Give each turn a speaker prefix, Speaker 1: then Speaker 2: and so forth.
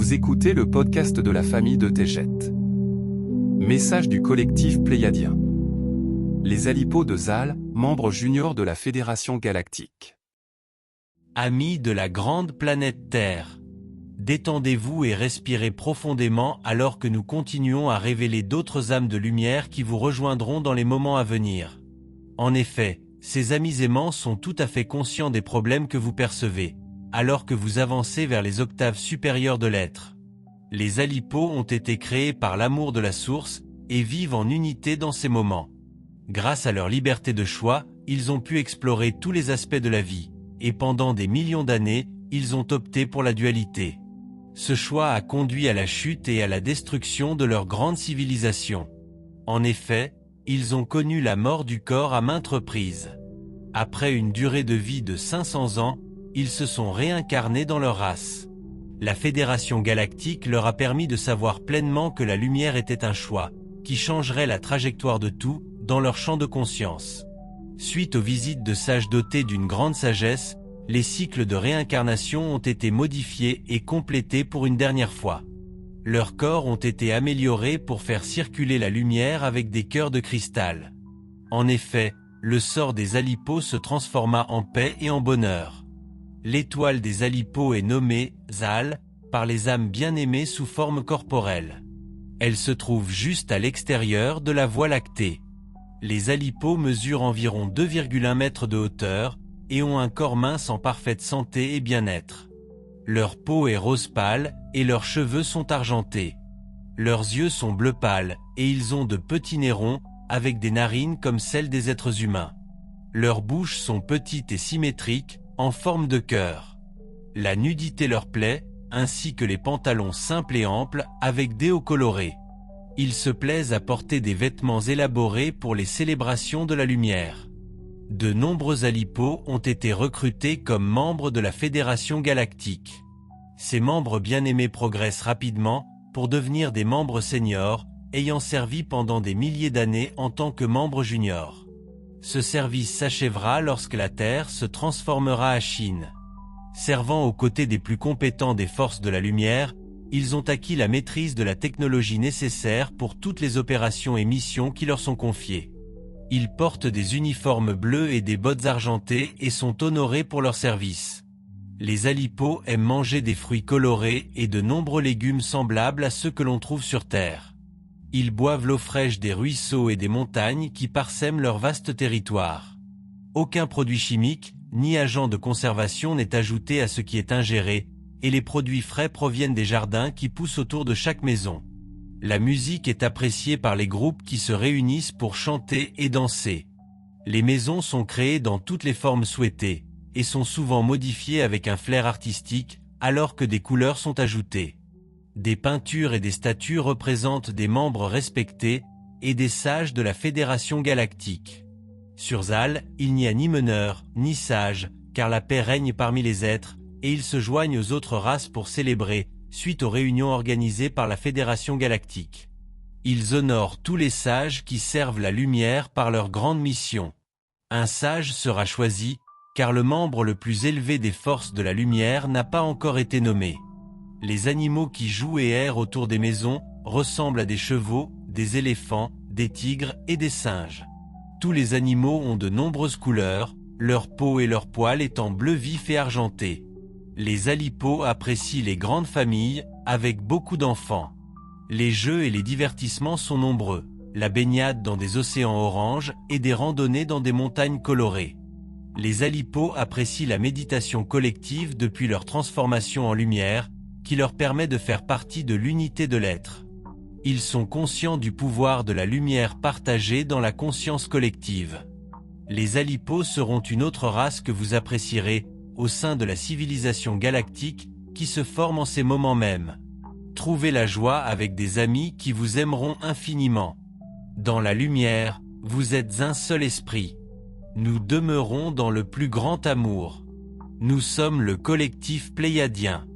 Speaker 1: Vous écoutez le podcast de la famille de Tégette. Message du collectif Pléiadien. Les Alipos de Zal, membres juniors de la Fédération Galactique.
Speaker 2: Amis de la grande planète Terre, détendez-vous et respirez profondément alors que nous continuons à révéler d'autres âmes de lumière qui vous rejoindront dans les moments à venir. En effet, ces amis aimants sont tout à fait conscients des problèmes que vous percevez, alors que vous avancez vers les octaves supérieures de l'être. Les Alipos ont été créés par l'amour de la source et vivent en unité dans ces moments. Grâce à leur liberté de choix, ils ont pu explorer tous les aspects de la vie, et pendant des millions d'années, ils ont opté pour la dualité. Ce choix a conduit à la chute et à la destruction de leur grande civilisation. En effet, ils ont connu la mort du corps à maintes reprises. Après une durée de vie de 500 ans, ils se sont réincarnés dans leur race. La Fédération Galactique leur a permis de savoir pleinement que la lumière était un choix, qui changerait la trajectoire de tout, dans leur champ de conscience. Suite aux visites de sages dotés d'une grande sagesse, les cycles de réincarnation ont été modifiés et complétés pour une dernière fois. Leurs corps ont été améliorés pour faire circuler la lumière avec des cœurs de cristal. En effet, le sort des Alipos se transforma en paix et en bonheur. L'étoile des Alipos est nommée Zal par les âmes bien-aimées sous forme corporelle. Elle se trouve juste à l'extérieur de la Voie lactée. Les Alipos mesurent environ 2,1 mètres de hauteur et ont un corps mince en parfaite santé et bien-être. Leur peau est rose pâle et leurs cheveux sont argentés. Leurs yeux sont bleu pâle et ils ont de petits nez ronds avec des narines comme celles des êtres humains. Leurs bouches sont petites et symétriques, en forme de cœur. La nudité leur plaît, ainsi que les pantalons simples et amples avec des hauts colorés. Ils se plaisent à porter des vêtements élaborés pour les célébrations de la lumière. De nombreux Alipos ont été recrutés comme membres de la Fédération Galactique. Ces membres bien-aimés progressent rapidement pour devenir des membres seniors, ayant servi pendant des milliers d'années en tant que membres juniors. Ce service s'achèvera lorsque la Terre se transformera à Chine. Servant aux côtés des plus compétents des forces de la lumière, ils ont acquis la maîtrise de la technologie nécessaire pour toutes les opérations et missions qui leur sont confiées. Ils portent des uniformes bleus et des bottes argentées et sont honorés pour leur service. Les Alipos aiment manger des fruits colorés et de nombreux légumes semblables à ceux que l'on trouve sur Terre. Ils boivent l'eau fraîche des ruisseaux et des montagnes qui parsèment leur vaste territoire. Aucun produit chimique, ni agent de conservation n'est ajouté à ce qui est ingéré, et les produits frais proviennent des jardins qui poussent autour de chaque maison. La musique est appréciée par les groupes qui se réunissent pour chanter et danser. Les maisons sont créées dans toutes les formes souhaitées, et sont souvent modifiées avec un flair artistique, alors que des couleurs sont ajoutées. Des peintures et des statues représentent des membres respectés et des sages de la Fédération Galactique. Sur Zal, il n'y a ni meneur, ni sage, car la paix règne parmi les êtres, et ils se joignent aux autres races pour célébrer, suite aux réunions organisées par la Fédération Galactique. Ils honorent tous les sages qui servent la lumière par leur grande mission. Un sage sera choisi, car le membre le plus élevé des forces de la lumière n'a pas encore été nommé. Les animaux qui jouent et errent autour des maisons ressemblent à des chevaux, des éléphants, des tigres et des singes. Tous les animaux ont de nombreuses couleurs, leur peau et leurs poils étant bleu vif et argenté. Les Alipos apprécient les grandes familles, avec beaucoup d'enfants. Les jeux et les divertissements sont nombreux, la baignade dans des océans oranges et des randonnées dans des montagnes colorées. Les Alipos apprécient la méditation collective depuis leur transformation en lumière, qui leur permet de faire partie de l'unité de l'être. Ils sont conscients du pouvoir de la lumière partagée dans la conscience collective. Les Alipos seront une autre race que vous apprécierez au sein de la civilisation galactique qui se forme en ces moments mêmes. Trouvez la joie avec des amis qui vous aimeront infiniment. Dans la lumière, vous êtes un seul esprit. Nous demeurons dans le plus grand amour. Nous sommes le collectif Pléiadien.